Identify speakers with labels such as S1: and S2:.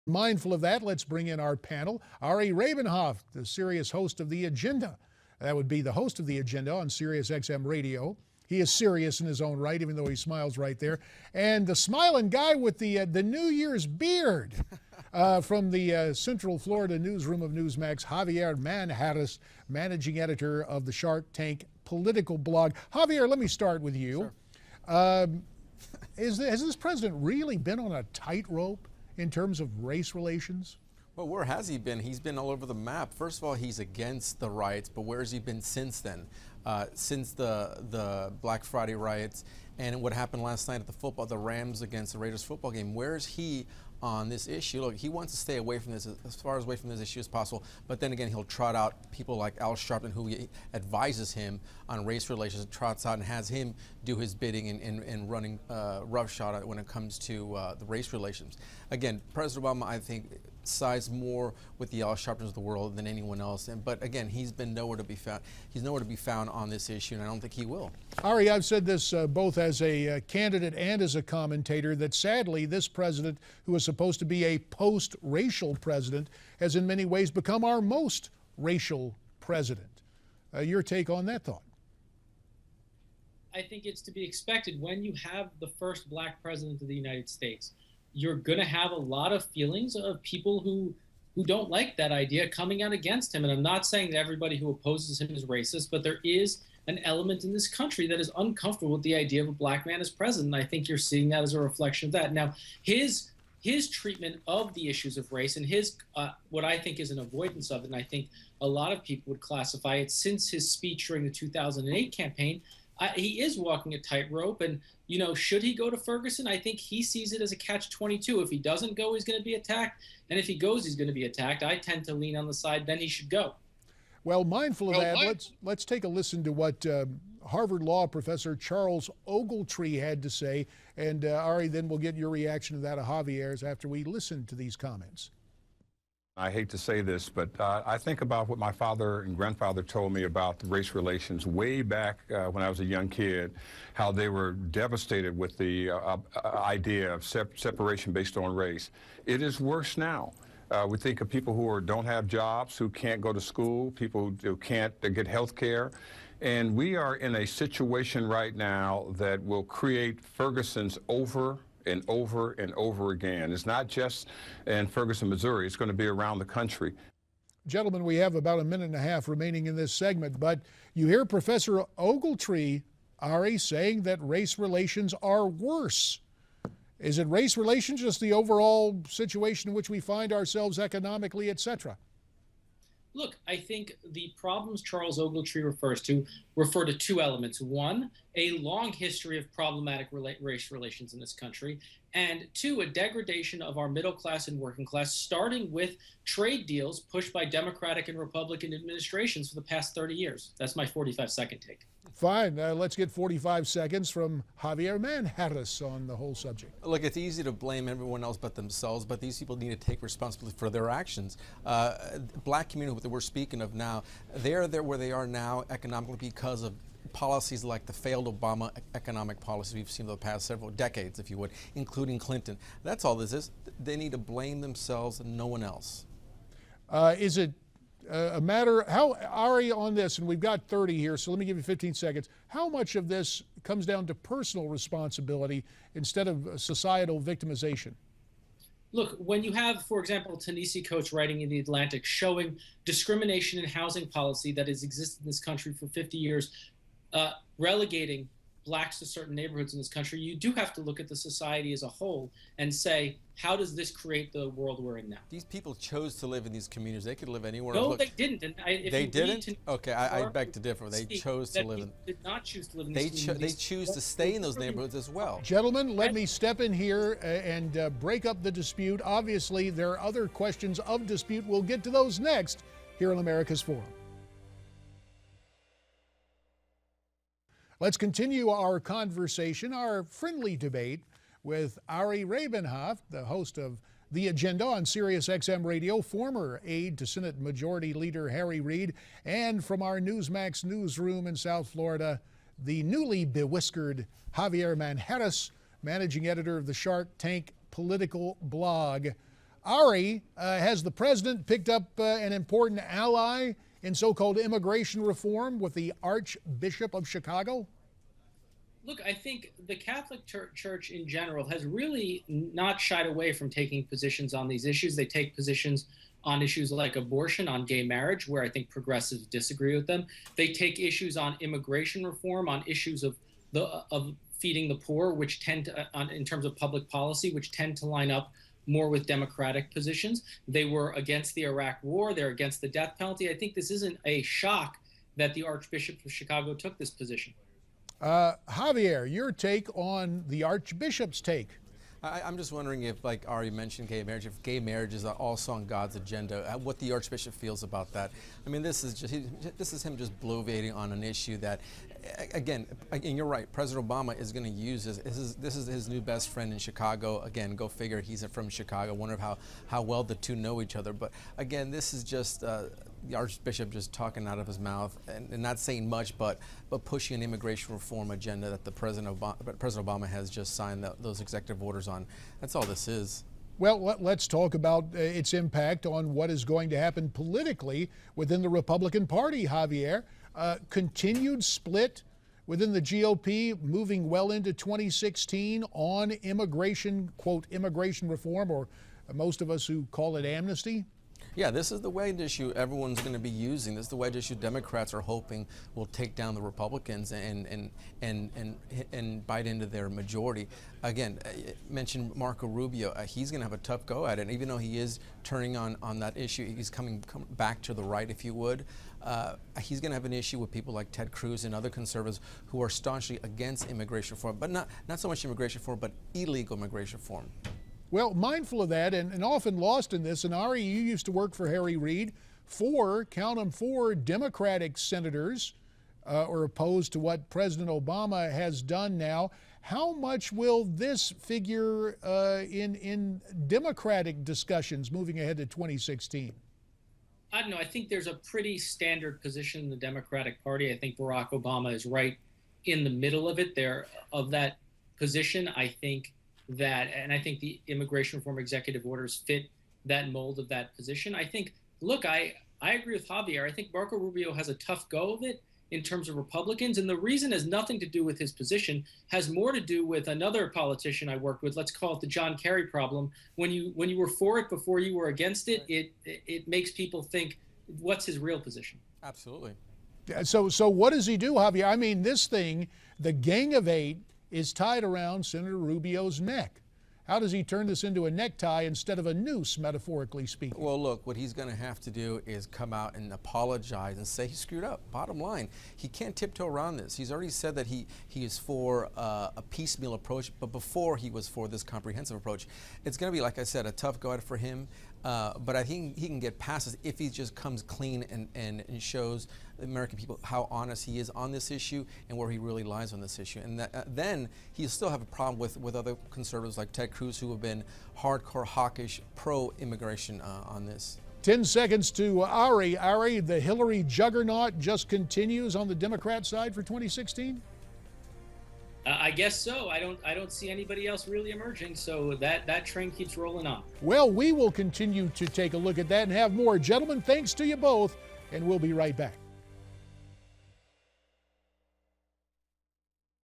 S1: Mindful of that, let's bring in our panel. Rabin-Havt, the serious host of The Agenda. That would be the host of The Agenda on Sirius XM Radio. He is serious in his own right, even though he smiles right there. And the smiling guy with the New Year's beard from the Central Florida newsroom of Newsmax, Javier Manjarres, managing editor of the Shark Tank political blog. Javier, let me start with you. Sure. Has this president really been on a tightrope in terms of race relations?
S2: Well, where has he been? He's been all over the map. First of all, he's against the riots, but where has he been since then? Since the Black Friday riots and what happened last night at the Rams against the Raiders football game, where is he on this issue? Look, he wants to stay away from this, as far away from this issue as possible, but then again, he'll trot out people like Al Sharpton, who advises him on race relations, trots out and has him do his bidding and running roughshod when it comes to the race relations. Again, President Obama, I think, sides more with the Al Sharptons of the world than anyone else. But again, he's been nowhere to be found. He's nowhere to be found on this issue, and I don't think he will.
S1: Ari, I've said this both as a candidate and as a commentator, that sadly this president, who is supposed to be a post-racial president, has in many ways become our most racial president. Your take on that thought?
S3: I think it's to be expected. When you have the first black president of the United States, you're going to have a lot of feelings of people who don't like that idea coming out against him. And I'm not saying that everybody who opposes him is racist, but there is an element in this country that is uncomfortable with the idea of a black man as president. And I think you're seeing that as a reflection of that. Now, his treatment of the issues of race and his what I think is an avoidance of it, and I think a lot of people would classify it since his speech during the 2008 campaign, he is walking a tightrope. And, you know, should he go to Ferguson? I think he sees it as a catch-22. If he doesn't go, he's going to be attacked. And if he goes, he's going to be attacked. I tend to lean on the side, then he should go.
S1: Well, mindful of that, let's take a listen to what Harvard Law professor Charles Ogletree had to say. And, Ari, then we'll get your reaction to that of Javier's after we listen to these comments.
S4: I hate to say this, but I think about what my father and grandfather told me about race relations way back when I was a young kid, how they were devastated with the idea of separation based on race. It is worse now. We think of people who don't have jobs, who can't go to school, people who can't get health care. And we are in a situation right now that will create Ferguson's over and over and over again. It's not just in Ferguson, Missouri. It's going to be around the country.
S1: Gentlemen, we have about a minute and a half remaining in this segment, but you hear Professor Ogletree, Ari, saying that race relations are worse. Is it race relations, just the overall situation in which we find ourselves economically, etc.?
S3: Look, I think the problems Charles Ogletree refers to refer to two elements. One, a long history of problematic race relations in this country, and two, a degradation of our middle class and working class, starting with trade deals pushed by Democratic and Republican administrations for the past 30 years. That's my 45-second take.
S1: Fine. Let's get 45 seconds from Javier Manjarres on the whole subject.
S2: Look, it's easy to blame everyone else but themselves, but these people need to take responsibility for their actions. Black community that we're speaking of now, they're there where they are now economically because of policies like the failed Obama economic policies we've seen over the past several decades, if you would, including Clinton. That's all this is. They need to blame themselves and no one else.
S1: Is it a matter, how, Ari, on this, and we've got 30 here, so let me give you 15 seconds. How much of this comes down to personal responsibility instead of societal victimization?
S3: Look, when you have, for example, Ta-Nehisi Coates writing in The Atlantic showing discrimination in housing policy that has existed in this country for 50 years, relegating blacks to certain neighborhoods in this country, you do have to look at the society as a whole and say, how does this create the world we're in now?
S2: These people chose to live in these communities. They could live anywhere.
S3: No,
S2: Look,
S3: they didn't. And
S2: they didn't? Okay, I beg to differ. They chose to live in.
S3: Did not choose to live in these
S2: They
S3: communities.
S2: choose to stay in those neighborhoods as well.
S1: Gentlemen, let me step in here and break up the dispute. Obviously, there are other questions of dispute. We'll get to those next here on America's Forum. Let's continue our conversation, our friendly debate with Rabin-Havt, the host of The Agenda on Sirius XM Radio, former aide to Senate Majority Leader Harry Reid, and from our Newsmax newsroom in South Florida, the newly bewhiskered Javier Manjarres, managing editor of the Shark Tank political blog. Ari, has the president picked up an important ally in so-called immigration reform with the Archbishop of Chicago?
S3: Look, I think the Catholic Church in general has really not shied away from taking positions on these issues. They take positions on issues like abortion, on gay marriage, where I think progressives disagree with them. They take issues on immigration reform, on issues of feeding the poor, which tend to, in terms of public policy, which tend to line up more with democratic positions. They were against the Iraq War. They're against the death penalty. I think this isn't a shock that the Archbishop of Chicago took this position.
S1: Javier, your take on the Archbishop's take?
S2: I'm just wondering if, like Ari mentioned, gay marriage, if gay marriage is also on God's agenda, what the Archbishop feels about that. I mean, this is him just bloviating on an issue that, again, and you're right, President Obama is going to use this is his new best friend in Chicago. Again, go figure, he's from Chicago. Wonder how well the two know each other. But again, this is just the Archbishop just talking out of his mouth and not saying much, but pushing an immigration reform agenda that President Obama has just signed those executive orders on. That's all this is.
S1: Well, let's talk about its impact on what is going to happen politically within the Republican Party, Javier. Continued split within the GOP moving well into 2016 on immigration, quote, immigration reform, or most of us who call it amnesty.
S2: Yeah, this is the wedge issue everyone's going to be using. This is the wedge issue Democrats are hoping will take down the Republicans and bite into their majority. Again, mentioned Marco Rubio. He's going to have a tough go at it. And even though he is turning on that issue, he's coming back to the right, if you would. He's going to have an issue with people like Ted Cruz and other conservatives who are staunchly against immigration reform, but not so much immigration reform, but illegal immigration reform.
S1: Well, mindful of that and often lost in this, and Ari, you used to work for Harry Reid. Count them, 4 Democratic senators are opposed to what President Obama has done now. How much will this figure in Democratic discussions moving ahead to 2016?
S3: I don't know. I think there's a pretty standard position in the Democratic Party. I think Barack Obama is right in the middle of it there, of that position. I think the immigration reform executive orders fit that mold of that position. I think, look, I agree with Javier. I think Marco Rubio has a tough go of it in terms of Republicans. And the reason has nothing to do with his position, has more to do with another politician I worked with. Let's call it the John Kerry problem. When you were for it before you were against it, it makes people think, what's his real position?
S2: Absolutely.
S1: So what does he do, Javier? I mean, this thing, the Gang of 8, is tied around Senator Rubio's neck. How does he turn this into a necktie instead of a noose, metaphorically speaking?
S2: Well, look, what he's going to have to do is come out and apologize and say he screwed up. Bottom line, he can't tiptoe around this. He's already said that he is for a piecemeal approach, but before he was for this comprehensive approach. It's going to be, like I said, a tough go at it for him, but I think he can get past this if he just comes clean and shows the American people how honest he is on this issue and where he really lies on this issue. And then he'll still have a problem with other conservatives like Ted Cruz, who have been hardcore, hawkish, pro-immigration on this.
S1: 10 seconds to Ari. Ari, the Hillary juggernaut just continues on the Democrat side for 2016?
S3: I guess so. I don't see anybody else really emerging, so that train keeps rolling on.
S1: Well, we will continue to take a look at that and have more. Gentlemen, thanks to you both, and we'll be right back.